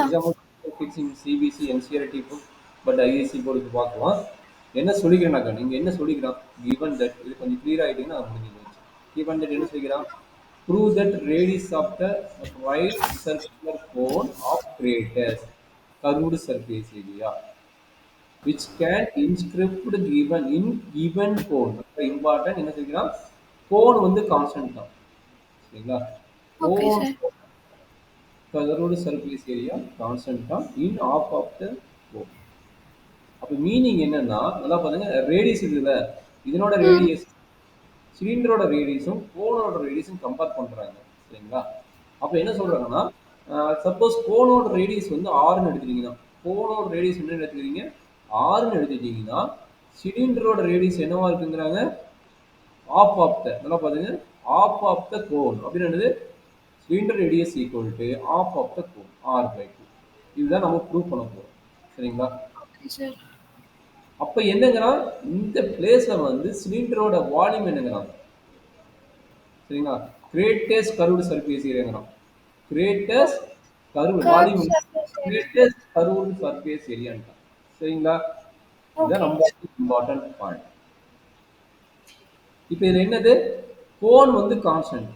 Yeah. Example fixing CBC NCERT book but IAC போர்டுக்கு பார்க்கலாம். என்ன சொல்லிக்கிறேன்னாக்கா நீங்கள் என்ன சொல்லிக்கிறான் கிவன் தட் இது கொஞ்சம் கிளியர் ஆகிட்டீங்கன்னா அது முடிஞ்சு போச்சு. கிவன் தட் என்ன சொல்லிக்கிறான் prove that radius of the right circular cone of greatest curved surface area which can inscript given in given cone. Important என்ன சொல்லிக்கிறான் கோன் வந்து கான்ஸ்டன்ட் தான் சரிங்களா. Okay, cone sir. Curved surface area constant தான் in of of the cone. அப்போ meaning என்னன்னா நல்லா பாருங்க ரேடியஸ் இருக்குல்ல இதனோட Hmm. ரேடியஸ் சிலிண்டரோட ரேடியஸும் கோனோட ரேடியஸும் கம்பேர் பண்றாங்க சரிங்களா. அப்போ என்ன சொல்றாங்கன்னா சப்போஸ் கோனோட ரேடியஸ் வந்து ஆறுன்னு எடுத்துட்டீங்கன்னா கோனோட ரேடியஸ் என்ன எடுத்துக்கிறீங்க ஆறுன்னு எடுத்துட்டீங்கன்னா சிலிண்டரோட ரேடியஸ் என்னவா இருக்குங்கிறாங்க ஆஃப் ஆஃப் த நல்லா பாருங்க ஆஃப் ஆஃப் த கோன் அப்படின்னு என்னது cylinder radius equal to half of the cone R by two. இதுதான் நம்ம ப்ரூவ் பண்ண போறோம் சரிங்களா. Okay, sir. அப்ப என்னங்கிறான் இந்த பிளேஸ்ல வந்து சிலிண்டரோட வால்யூம் என்னங்கிறான் சரிங்களா. கிரேட்டஸ்ட் கர்வ்டு சர்ஃபேஸ் ஏரியாங்கிறான். Greatest curve Curved volume surface area. Greatest curved surface ஏரியான்றான் சரிங்களா. இதுதான் Okay. ரொம்ப இம்பார்ட்டன்ட் பாயிண்ட். இப்போ இது என்னது கோன் வந்து கான்ஸ்டன்ட்.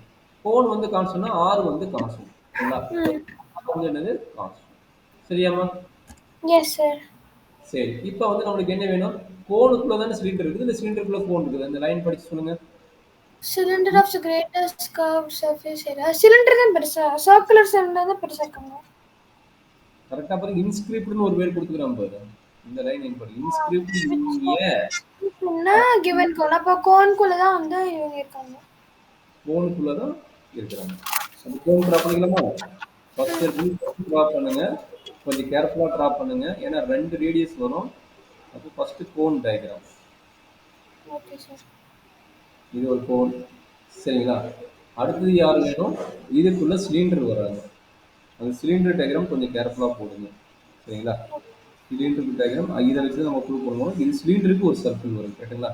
கோன் வந்து கான்ஸ்டன்ட்னா ஆர் வந்து கான்ஸ்டன்ட் சரிங்களா. Hmm. அப்போ வந்து என்னது கான்ஸ்டன்ட் சரியாமா. Yes, sir. சரி இப்போ வந்து நம்மளுக்கு என்ன வேணும் கோனுக்குள்ள தானே சிலிண்டர் இருக்குது இந்த சிலிண்டருக்குள்ள கோன் இருக்குது அந்த லைன் படிச்சு சொல்லுங்க. Cylinder of the greatest curved surface area. Cylinder தான் பெருசா circular cylinder தான் பெருசா இருக்காங்க. கரெக்டா பாருங்க இன்ஸ்கிரிப்ட்னு ஒரு பேர் கொடுத்துக்கிறான் பாரு இந்த லைன் என்ன பாரு இன்ஸ்கிரிப்ட் Which ஏ என்ன given cone. அப்போ கோன்குள்ள தான் வந்து இவங்க இருக்காங்க. கோனுக்குள்ள தான் இருக்கிறாங்க. அந்த கோன் ட்ரா பண்ணிக்கலாமா ஃபர்ஸ்ட் ட்ரா பண்ணுங்க கொஞ்சம் கேர்ஃபுல்லா ட்ரா பண்ணுங்க ஏன்னா ரெண்டு ரேடியஸ் வரும். அப்போ first cone diagram Okay, sir. இது ஒரு கோன் சரிங்களா. அடுத்தது யார் வேணும் இதுக்குள்ள சிலிண்டர் வராங்க அந்த சிலிண்டர் டயக்ராம் கொஞ்சம் கேர்ஃபுல்லா போடுங்க சரிங்களா. சிலிண்டருக்கு டயக்ராம் இதை வச்சு நம்ம ப்ரூவ் பண்ணுவோம். இது சிலிண்டருக்கு ஒரு சர்க்கிள் வரும் கரெக்டுங்களா.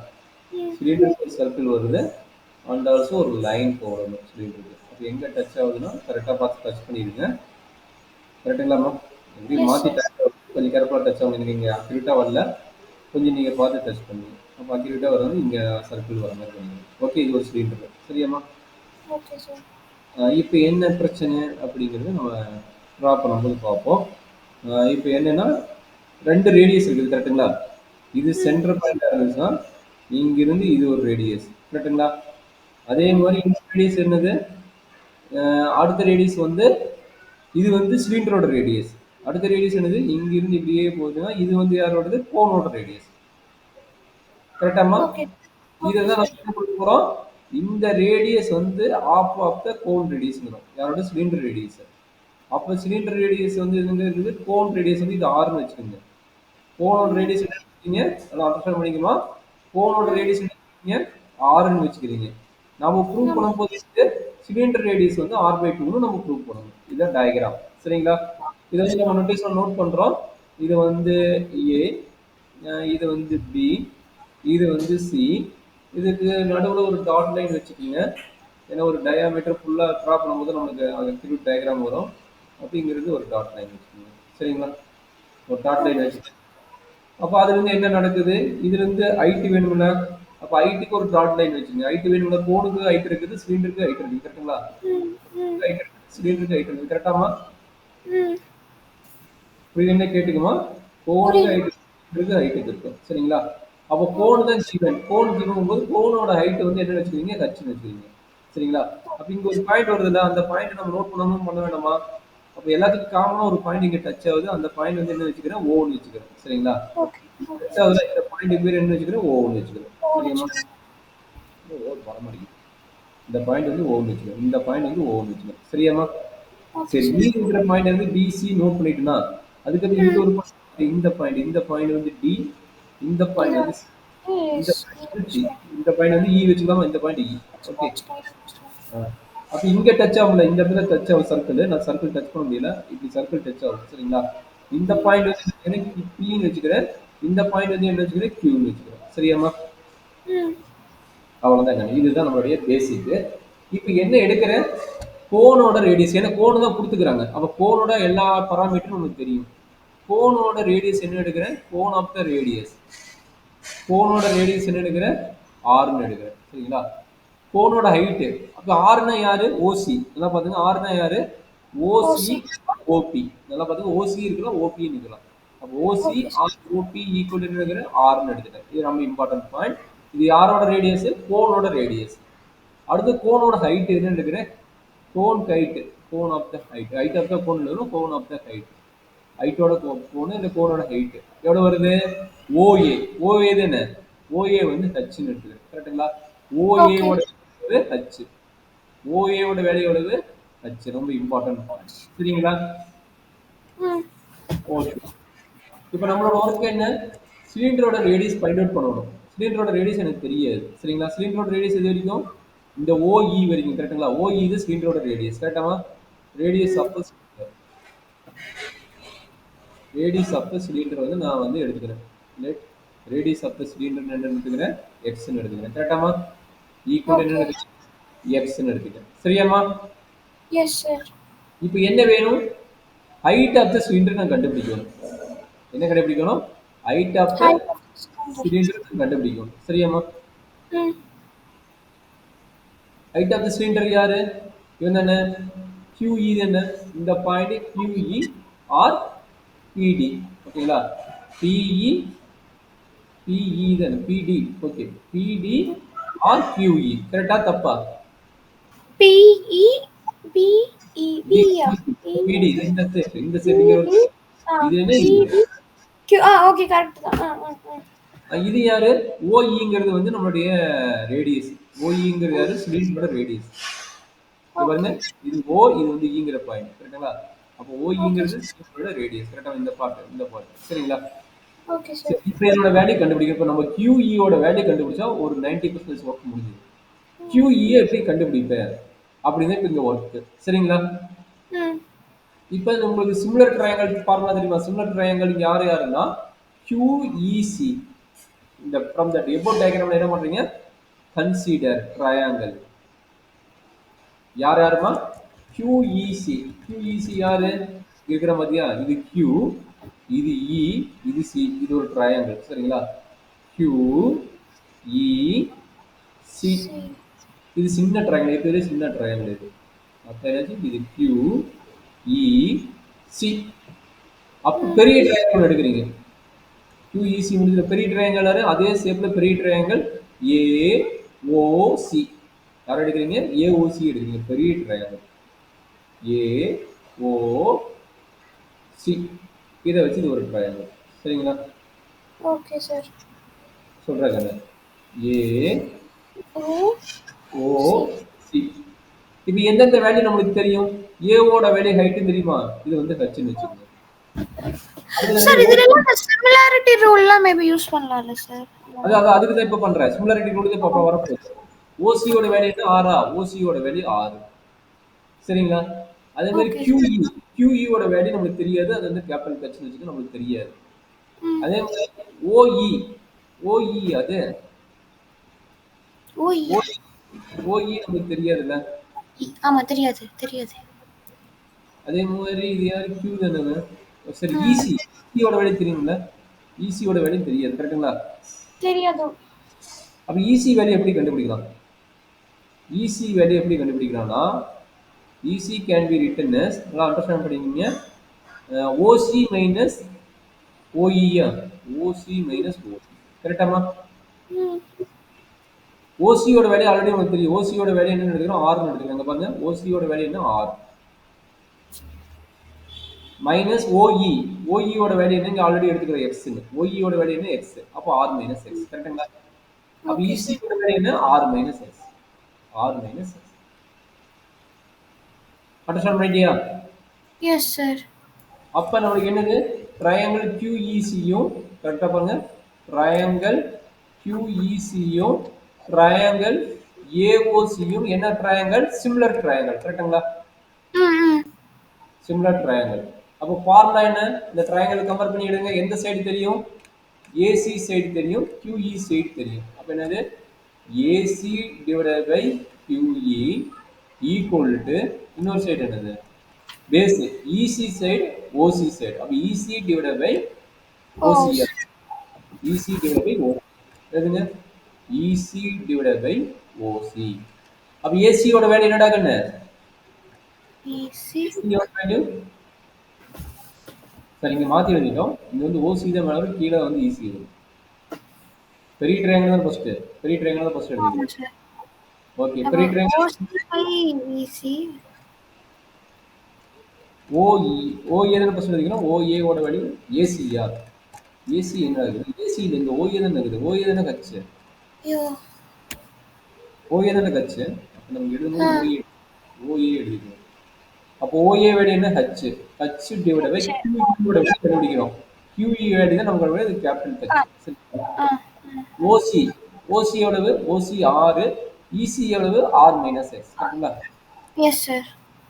Hmm. சிலிண்டருக்கு ஒரு சர்க்கிள் வருது அண்ட் ஆல்சோ ஒரு லைன் போடணும் சிலிண்டருக்கு. அப்போ எங்கே டச் ஆகுதுன்னா கரெக்டாக பார்த்து டச் பண்ணிடுங்க கரெக்டுங்களாம்மா. எப்படி Yes, மாற்றி sir. டச் கொஞ்சம் கேர்ஃபுல்லாக டச் ஆகும் நீங்கள் அக்யூரேட்டாக வரல கொஞ்சம் நீங்கள் பார்த்து டச் பண்ணுங்க. அப்போ அக்யூரேட்டாக வர்றது இங்கே சர்க்கிள் வர மாதிரி பண்ணுங்க. ஓகே இது ஒரு சிலிண்டர் சரியாம்மா. Okay, sir. இப்போ என்ன பிரச்சனை அப்படிங்கிறது நம்ம ட்ரா பண்ணும்போது பார்ப்போம். இப்போ என்னன்னா ரெண்டு ரேடியஸ் இருக்குது கரெக்டுங்களா. இது சென்டர் பாயிண்டா இருந்துச்சுன்னா இங்கிருந்து இது ஒரு ரேடியஸ் கரெக்டுங்களா. அதே மாதிரி இந்த ரேடியஸ் என்னது அடுத்த ரேடியஸ் வந்து இது வந்து சிலிண்டரோட ரேடியஸ். அடுத்த ரேடியஸ் என்னது இங்கிருந்து இப்படியே போகுதுன்னா இது வந்து யாரோடது கோனோட ரேடியஸ் கரெக்டாமா. Okay. இதை Okay, தான் sir. நம்ம என்ன கொடுக்க போறோம் இந்த ரேடியஸ் வந்து ஆஃப் ஆஃப் த கோன் ரேடியஸ்ங்கிறோம் யாரோட சிலிண்டர் ரேடியஸ். அப்போ சிலிண்டர் ரேடியஸ் வந்து எங்க இருக்குது கோன் ரேடியஸ் வந்து இது ஆறுன்னு வச்சுக்கோங்க. கோனோட ரேடியஸ் என்ன வச்சுக்கீங்க அதை அண்டர்ஸ்டாண்ட் பண்ணிக்கலாம். கோனோட Hmm. ரேடியஸ் என்ன வச்சுக்கீங்க ஆறுன்னு வச்சுக்கிறீங்க. நம்ம ப்ரூவ் ஆமா. பண்ணும்போது சிலிண்டர் ரேடியஸ் வந்து ஆர் பை டூன்னு நம்ம ப்ரூவ் பண்ணணும். இதுதான் டயக்ராம் சரிங்களா. இதை வந்து நம்ம நோட்டீஸ்ல நோட் பண்றோம். இது வந்து ஏ இது வந்து பி இது வந்து சி இதுக்கு நடுவில் ஒரு டாட் லைன் வச்சுக்கோங்க. ஏன்னா ஒரு டயாமீட்டர் ஃபுல்லாக ட்ரா பண்ணும்போது நமக்கு அது திருப்பி டயக்ராம் வரும். அப்படிங்கிறது ஒரு டாட் லைன் வச்சுக்கோங்க சரிங்களா. ஒரு டாட் லைன் Okay, sir. வச்சுக்கோங்க. அப்போ அதுலேருந்து என்ன நடக்குது இதுலேருந்து ஐடி வேணும்ல. அப்போ ஐடிக்கு ஒரு டாட் லைன் வச்சுங்க. ஐடி வேணும்ல கோனுக்கு ஐட்டு இருக்குது சிலிண்டருக்கு ஐட்டு இருக்குது கரெக்டுங்களா. Hmm. Hmm. ஐட்டு இருக்குது சிலிண்டருக்கு ஐட்டு இருக்குது கரெக்டாமா. Hmm. இது என்ன கேட்டுக்குமா கோனுக்கு புரியுது. ஐட்டு சிலிண்டருக்கு ஐட்டுக்கு இருக்கும் சரிங்களா. அப்போ கோன் தான் ஜீவன் கோன் ஜீவன் போது கோனோட ஹைட் வந்து என்ன வச்சுக்கிறீங்க ஹச்சுன்னு வச்சுக்கிறீங்க சரிங்களா. அப்போ இங்கே ஒரு பாயிண்ட் வருதுல்ல அந்த பாயிண்ட் நம்ம நோட் பண்ணணும் பண்ண வேண்டாமா. அப்போ எல்லாத்துக்கும் காமனாக ஒரு பாயிண்ட் இங்கே டச் ஆகுது அந்த பாயிண்ட் வந்து என்ன வச்சுக்கிறேன் ஓன்னு வச்சுக்கிறேன் சரிங்களா. Okay. Okay. டச் ஆகுதுல இந்த பாயிண்ட் பேர் என்ன வச்சுக்கிறேன் ஓன்னு வச்சுக்கிறேன் Oh, சரியாம்மா. ஓ வர மாட்டேங்குது. இந்த பாயிண்ட் வந்து ஓன்னு வச்சுக்கிறேன் இந்த பாயிண்ட் வந்து ஓன்னு வச்சுக்கிறேன் சரியாம்மா. okay, சரி sir. மீதிங்கிற பாயிண்ட் வந்து பிசி நோட் பண்ணிட்டுனா அதுக்கப்புறம் இங்க Hmm. ஒரு point, இந்த பாயிண்ட் வந்து டி இந்த பாயிண்ட் வந்து C, இந்த Yes. பாயிண்ட் வந்து Yes. டி இந்த பாயிண்ட் வந்து இ வச்சுக்கலாமா இந்த point E. Okay That's right. That's right. அப்ப இங்க டச் ஆகல இந்த இடத்துல டச் ஆகும் சர்க்கிள் நான் சர்க்கிள் டச் பண்ண முடியல இப்படி சர்க்கிள் டச் ஆகும் சரிங்களா. இந்த பாயிண்ட் வந்து எனக்கு பின்னு வச்சுக்கிறேன் இந்த பாயிண்ட் வந்து என்ன வச்சுக்கிறேன் கியூன்னு வச்சுக்கிறேன் சரியாம்மா. Hmm. அவ்வளவுதான் இதுதான் நம்மளுடைய பேசிக். இப்போ என்ன எடுக்கிறேன் கோனோட ரேடியஸ், ஏன்னா கோன் தான் கொடுத்துக்கிறாங்க. அப்போ கோனோட எல்லா பராமீட்டரும் நமக்கு தெரியும். கோனோட ரேடியஸ் என்ன எடுக்கிறேன்? Cone of the radius. கோனோட ரேடியஸ் என்ன எடுக்கிறேன்? ஆர்னு எடுக்கிறேன். சரிங்களா? கோனோட ஹைட்டு, அப்போ ஆர்னா யாரு? ஓசி. நல்லா பாத்துங்க, ஆர்னா யாரு? ஓசி ஓபி. நல்லா பாத்துங்க, ஓசி இருக்கலாம், ஓபின்னு இருக்கலாம். அப்போ ஓசி ஆர் ஓபி ஈக்குவல் எடுக்கிற ஆர்னு எடுத்துட்டேன். இது ரொம்ப இம்பார்ட்டன்ட் பாயிண்ட். இது யாரோட ரேடியஸ்? கோனோட ரேடியஸ். அடுத்து கோனோட ஹைட் என்ன எடுக்கிறேன்? Cone height, cone of the height. Height of the cone எழுதணும், கோன் ஆஃப் த ஹைட். ஹைட்டோட கோன் இந்த கோனோட ஹைட் எவ்வளவு வருது? ஓஏ. ஓஏ தானே? ஓஏ வந்து ஹச்னு எடுத்துக்கிறேன். கரெக்டுங்களா? ஓஏவோட ஹச். ஓஏவோட வேல்யூ எவ்வளவு? ஹச். ரொம்ப இம்பார்ட்டன்ட் பாயிண்ட். சரிங்களா? ஓகே. இப்போ நம்மளோட ஒர்க் என்ன? சிலிண்டரோட ரேடியஸ் ஃபைண்ட் அவுட் பண்ணணும். சிலிண்டரோட ரேடியஸ் எனக்கு தெரியாது. சரிங்களா? சிலிண்டரோட ரேடியஸ் எது வரைக்கும்? இந்த ஓஇ வரைக்கும். கரெக்டுங்களா? ஓஇ இது சிலிண்டரோட ரேடியஸ். கரெக்டாமா? Radius of the cylinder. Radius of the cylinder வந்து நான் வந்து எடுத்துக்கிறேன். Let radius of the cylinder என்ன எடுத்துக்கிறேன்? எக்ஸ்ன்னு எடுத்துக்கிறேன். கரெக்டாமா? ஈக்குவல் என்ன எடுத்துக்கிறேன்? எக்ஸ்ன்னு எடுத்துக்கிறேன். சரியாமா? Yes sir. இப்போ என்ன வேணும்? ஹைட் ஆஃப் த சிலிண்டர் நான் கண்டுபிடிக்கணும். என்ன கண்டுபிடிக்கணும்? ஹைட் ஆஃப் த சிலிண்டர் கண்டுபிடிக்கணும். சரியாமா? ஹைட் ஆஃப் த சிலிண்டர் யாரு? இவன் தானே? QE தானே? இந்த பாயிண்ட் QE ஆர் PD. ஓகேங்களா? PE PE தானே? PD. Okay. PD or QE. கரெக்டா தப்பா? PE BE BA PD. இந்த செட், இந்த செட்ங்கிறது இது என்ன? Q. ஓகே கரெக்ட் தான். இது யாரு? OEங்கிறது வந்து நம்மளுடைய ரேடியஸ். OEங்கிறது யாரு? சிலிண்டரோட ரேடியஸ். பாருங்க, இது O, இது வந்து Eங்கிற பாயிண்ட். கரெக்ட்டுங்களா? அப்போ OEங்கிறது சிலிண்டரோட ரேடியஸ். கரெக்ட்டா? இந்த பார்ட். சரிங்களா? Okay sir. இப்போ என்னோட வேல்யூ கண்டுபிடிக்க, இப்போ நம்ம QE ஓட வேல்யூ கண்டுபிடிச்சா ஒரு 90% ஒர்க் முடிஞ்சுது. QE எப்படி கண்டுபிடிப்பேன் அப்படின்னு இப்போ இங்க ஒர்க். சரிங்களா? இப்போ உங்களுக்கு சிமிலர் ட்ரையாங்கிள் ஃபார்முலா தெரியுமா? சிமிலர் ட்ரையாங்கிள் யார் யாருன்னா QEC. இந்த from that above diagramல என்ன பண்றீங்க? Consider triangle. யார் யாருமா? QEC. QEC யாரு? இருக்கிற மாதிரியா? இது Q, இது E, இது C. இது ஒரு ட்ரையாங்கிள். சரிங்களா? QEC. இது சின்ன ட்ரையாங்கிள். இது சின்ன ட்ரையாங்கிள். இது இது QEC. அப்போ பெரிய ட்ரையாங்கிள் எடுக்கிறீங்க. QEC முடிஞ்ச பெரிய ட்ரையாங்கிள், அதே ஷேப்ல பெரிய ட்ரையாங்கிள் AOC. யார் எடுக்கிறீங்க? AOC எடுக்கிறீங்க. பெரிய ட்ரையாங்கிள் AOC. இதை வச்சு இது ஒரு ட்ரையாங்கிள். சரிங்களா? Okay sir. சொல்றேன். AOC. இப்போ எந்தெந்த வேல்யூ நம்மளுக்கு தெரியும்? ஏவோட வேல்யூ ஹைட் தெரியுமா? இது வந்து ஹச்னு வச்சுக்கோங்க. சார் இதெல்லாம் சிமிலாரிட்டி ரூல்லாம் மேபி யூஸ் பண்ணலாம்ல சார்? அதுக்கு தான் இப்ப பண்றேன். சிமிலாரிட்டி ரூல் தான் இப்ப வரப்போகுது. ஓசியோட வேல்யூ என்ன? 6. ஓசியோட வேல்யூ 6. சரிங்களா? அதே மாதிரி QE ஓட வேல்யூ நமக்கு தெரியாது. அது வந்து கேபிட்டல் ஹெச் வச்சுக்க நமக்கு தெரியாது. அதே மாதிரி OE அது OE நமக்கு தெரியாதுல்ல? ஆமா தெரியாது. அதே மாதிரி இது யாரு? Q தானே? சரி, EC ஓட வேல்யூ தெரியும்ல? EC ஓட வேல்யூ தெரியாது. கரெக்ட்டுங்களா? தெரியாது. அப்ப EC வேல்யூ எப்படி கண்டுபிடிக்கலாம்? EC வேல்யூ எப்படி கண்டுபிடிக்கலாம்னா EC can be written as, நல்லா அண்டர்ஸ்டாண்ட் பண்ணிக்கீங்க, OC minus OE. OC minus OE. கரெக்டாமா? OC ஓட வேல்யூ ஆல்ரெடி உங்களுக்கு தெரியும். OC ஓட வேல்யூ என்ன எடுக்கிறோம்? R ன்னு எடுத்துக்கோங்க. பாருங்க, OC ஓட வேல்யூ என்ன? R minus OE. OE ஓட வேல்யூ என்ன? இங்க ஆல்ரெடி எடுத்துக்கிறோம் X ன்னு. OE ஓட வேல்யூ என்ன? X. அப்போ R மைனஸ் X. கரெக்ட்டுங்களா? அப்ப EC ஓட வேல்யூ என்ன? R minus X. R minus X. Understand பண்ணிட்டியா? Yes sir. அப்ப நமக்கு என்னது? ட்ரையாங்கிள் QEC-யும் கரெக்டா பாருங்க, ட்ரையாங்கிள் QEC-யும் ட்ரையாங்கிள் AOC-யும் என்ன ட்ரையாங்கிள்? Similar triangle. கரெக்ட்டுங்களா? Similar triangle. அப்போ ஃபார்முலா என்ன? இந்த ட்ரையாங்கிள் கம்பேர் பண்ணி எடுங்க. எந்த சைடு தெரியும்? AC சைடு தெரியும், QE சைடு தெரியும். அப்ப என்னது? AC divided by QE equal to இன்னொரு சைடு என்னது base EC side OC side அப்ப EC divided by O OCL EC divided by OC எதுங்க இசி டிவைடட் பை ஓசி அப்ப ஏசியோட வேல்யூ என்னடா கண்ணு ஈஸி ஏசியோட வேல்யூ சரி இங்க மாத்தி எழுதிட்டோம் இங்க வந்து ஓசி தான் மேல வரும், கீழே வந்து இசி வரும் பெரிய ட்ரையாங்கிள் தான் ஃபர்ஸ்ட் பெரிய ட்ரையாங்கிள் தான் ஃபர்ஸ்ட் ஆமா எழுதிக்கிறோம் சார் ஓகே அப்போ பெரிய triangle OC by EC OE OA தான் ஃபர்ஸ்ட் எழுதிக்கிறோம் ஓஏ ஓட வேல்யூ ஏசிஆர் ஏசி என்ன இருக்குது ஏசி இல்ல இங்க ஓஏ தான் இருக்குது ஓஏ தானே கச்சு ஐயோ ஓஏ தானே கச்சு அப்ப நம்ம ஆ எழுதும்போது ஓஏ ஓஏ எழுதிக்கிறோம் அப்போ ஓஏ வேல்யூ என்ன ஹச் ஹச் டிவைட் பை சரி கியூஇயோட வேல்யூ கண்டுபிடிக்கிறோம் கியூஇ வேல்யூ தான் நமக்கு வேல்யூ கேபிட்டல் ஆ ஹச் சரிங்களா ஆ ஓசி ஓசி எவ்வளவு ஓசி ஆறு இசி எவ்வளவு ஆர் மைனஸ் எக்ஸ் கரெக்டுங்களா எஸ் சார்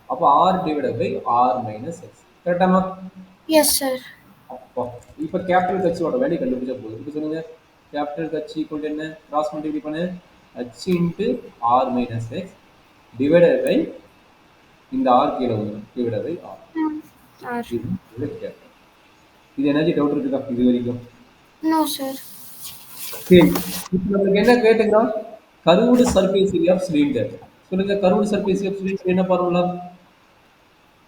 அப்போ R divide by R minus X கரெக்டாமா எஸ் சார் அப்போ இப்போ கேபிட்டல் கட்சியோட வேல்யூ கண்டுபிடிச்சா போதும் இப்போ சொல்லுங்க கேபிட்டல் கட்சி ஈக்குவல் என்ன கிராஸ் மல்டிப்ளை பண்ணு H into R minus X divided by இந்த ஆர் கீழே வந்துடும் டிவைடட் பை ஆர் ஆர் இது கேபிட்டல் இது எனர்ஜி டவுட் இருக்குதா இது வரைக்கும் நோ சார் சரி இப்போ நமக்கு என்ன கேட்டுங்க curved surface area of cylinder சொல்லுங்க curved surface area of cylinder என்ன ஃபார்முலா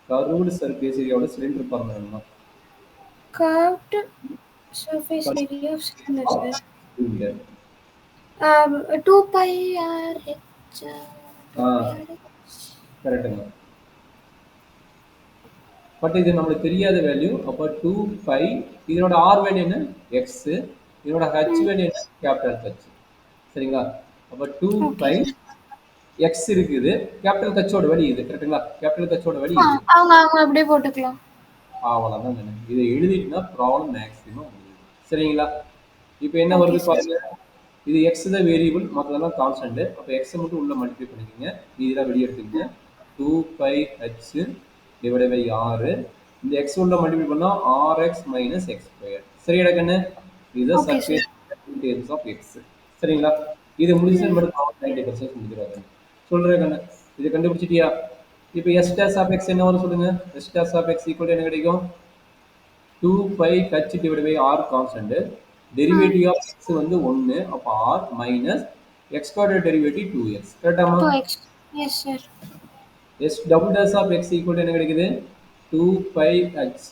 கருவுடு சர்ஃபேஸ் ஏரியாவோட cylinder formula curved surface area of cylinder sir cylinder 2 pi r h 2 ah pi r h கரெக்டுங்க but இது நம்மளுக்கு தெரியாத வேல்யூ அப்போ 2 pi இதனோட R value என்ன எக்ஸ் இதனோட ஹச் வேல்யூ என்ன கேபிட்டல் ஹச் சரிங்களா அப்போ 2 okay பை sir எக்ஸ் இருக்குது கேபிட்டல் ஹச்சோட வேல்யூ இது கரெக்டுங்களா கேபிட்டல் ஹச்சோட வேல்யூ இது அவங்க அப்படியே போட்டுக்கலாம் அவ்வளோதான் நினைக்கிறேன் இதை எழுதிட்டுனா ப்ராப்ளம் மேக்ஸிமம் சரிங்களா இப்போ என்ன okay வருது sir பாருங்க இது எக்ஸ் தான் வேரியபிள் மற்றதெல்லாம் கான்ஸ்டன்ட் அப்போ எக்ஸை மட்டும் உள்ள மல்டிப்ளை பண்ணிக்கோங்க இதெல்லாம் வெளியே எடுத்துக்கங்க 2 பை ஹச் டிவைட் பை ஆறு இந்த எக்ஸ் உள்ள மல்டிப்ளை பண்ணா ஆர்எக்ஸ் மைனஸ் எக்ஸ் ஸ்கொயர் சரியா கண்ணு இதுதான் okay sir surface terms of X சரிங்களா இது முடிச்சு மட்டும் 90% முடிஞ்சிடாது சொல்றேன் கண்ணு இது கண்டுபிடிச்சிட்டியா இப்போ எஸ் டேஸ் ஆஃப் எக்ஸ் என்ன வரும் சொல்லுங்க S dash of X equal என்ன கிடைக்கும் 2 by H divide by R constant derivative of X வந்து 1 அப்போ R minus X square derivative 2x கரெக்டாமா 2x yes sir S double dash of X equal என்ன கிடைக்குது 2 by H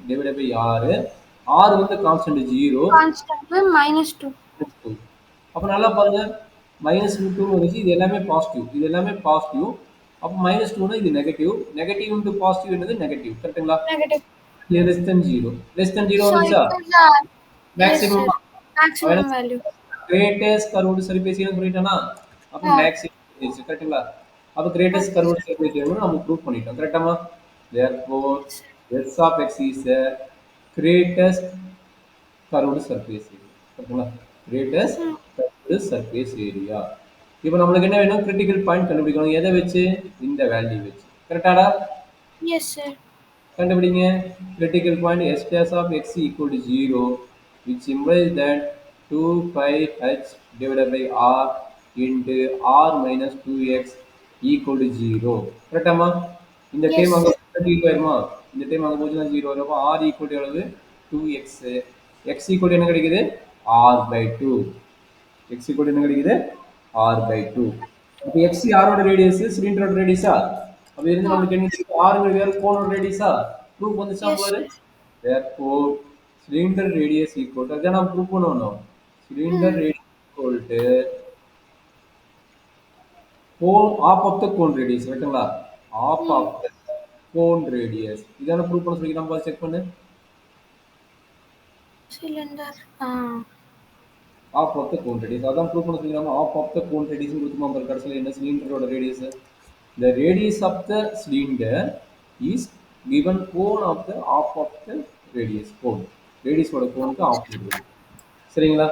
divide by R R வந்து constant 0 constant minus 2 அப்போ நல்லா பாருங்க minus 2 வந்துச்சு இது எல்லாமே பாசிட்டிவ் இது எல்லாமே பாசிட்டிவ் அப்போ மைனஸ் 2னா இது நெகட்டிவ் நெகட்டிவ் இன்டு பாசிட்டிவ் என்னது நெகட்டிவ் கரெக்ட்டுங்களா negative இது லெஸ் தென் 0 so வந்துச்சா it is yes maximum sir maximum value greatest curved surface area சொல்லிட்டேனா அப்போ yeah மேக்ஸிமம் கரெக்ட்டுங்களா அப்போ greatest okay curved surface area நம்ம ப்ரூவ் பண்ணிட்டோம் கரெக்டாமா therefore s of x is a greatest curved surface area கரெக்ட்டுங்களா greatest hmm. curved surface area இப்போ நம்மளுக்கு என்ன வேணும் கிரிட்டிக்கல் பாயிண்ட் கண்டுபிடிக்கணும் எதை வச்சு இந்த வேல்யூ வச்சு கரெக்டாடா yes sir கண்டுபிடிங்க critical point s dash of x equal to 0 which implies that 2 pi h divided by r into r minus 2x equal to 0 கரெக்டாமா இந்த yes டைம் அங்க sir 0 வருமா இந்த டைம் அங்க போச்சுன்னா 0 வரும் அப்போ r equal to எவ்வளவு 2x x equal to என்ன கிடைக்குது r by 2 x equal to என்ன கிடைக்குது r by 2 அப்போ x யாரோட ரேடியஸ் சிலிண்டரோட ரேடியஸா அப்ப இருந்து yeah நம்மளுக்கு என்ன தெரியும் r வேற கோனோட ரேடியஸா ப்ரூஃப் வந்துச்சா yes பாரு sir therefore cylinder radius equal to அத நான் ப்ரூஃப் பண்ணனும் cylinder hmm. radius equal to cone half of the cone radius கரெக்ட்டுங்களா half Hmm. of the cone radius இதான ப்ரூஃப் பண்ண சொல்லி நம்ம செக் பண்ணு cylinder half of the cone radius அதான் ப்ரூஃப் பண்ண சொல்லி நம்ம half of the cone radius கொடுத்துமா பாரு கடைசில என்ன சிலிண்டரோட radius the radius of the cylinder is given cone of the half of the radius cone radius ஓட கோனுக்கு half radius சரிங்களா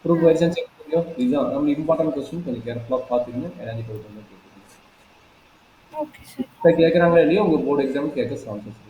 proof version check பண்ணியோ இதுதான் நம்ம இம்பார்ட்டன்ட் क्वेश्चन கொஞ்சம் கேர்ஃபுல்லா பாத்துக்கங்க எனர்ஜி டவுட் வந்து கேக்குறீங்க okay sir இப்ப கேக்குறாங்களா இல்லையோ உங்க போர்டு எக்ஸாம் கேட்க சான்சஸ்